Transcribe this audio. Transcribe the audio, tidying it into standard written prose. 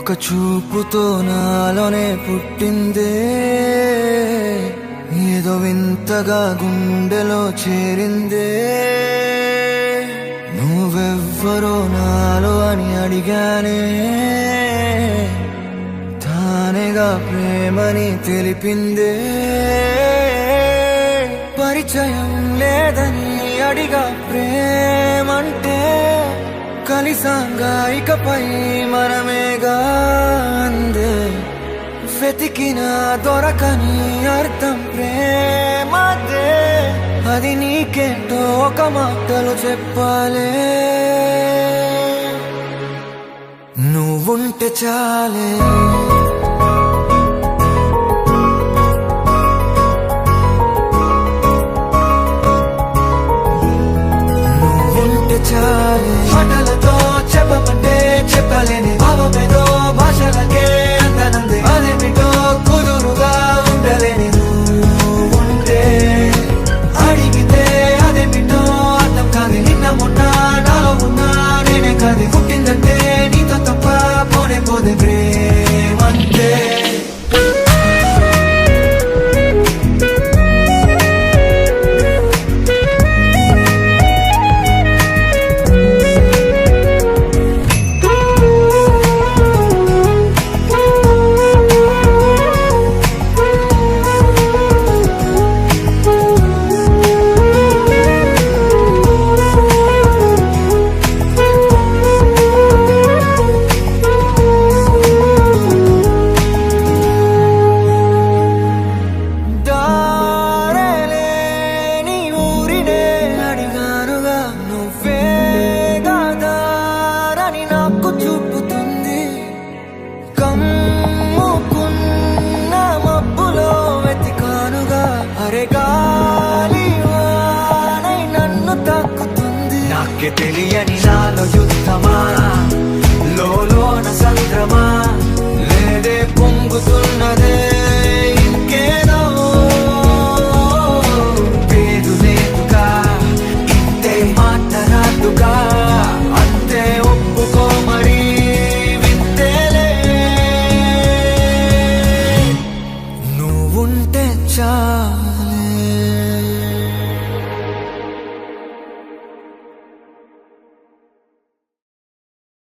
ఒక చూపుతో నాలోనే పుట్టిందే, ఏదో వింతగా గుండెలో చేరిందే. నువ్వెవ్వరో నాలో అని అడిగానే, తానేగా ప్రేమని తెలిపిందే. పరిచయం లేదని అడిగా ప్రేమంటే, కలిసాంగా ఇకపై మనమేగా అందే. వెతికిన దొరకని అర్థం ప్రేమదే, అది నీకేంటో ఒక మాటలో చెప్పాలే. నువ్వుంటే చాలే, చాలే. మాటలతో చెప్పమంటే చెప్పలేని భావమేదో భాషలకే అందనందే. అదేమిటో కుదురుగా ఉండలేని నువ్వుంటే, అడిగితే అదేమిటో అర్థం కాదు. నిన్న మొన్న నాలో ఉన్నా నేనే కాదు. పుట్టిందంటే నీతో తప్ప పోనే పోదే ప్రేమంటే. నాకే తెలియని నాలో యుద్ధమా, లోన సంద్రమా.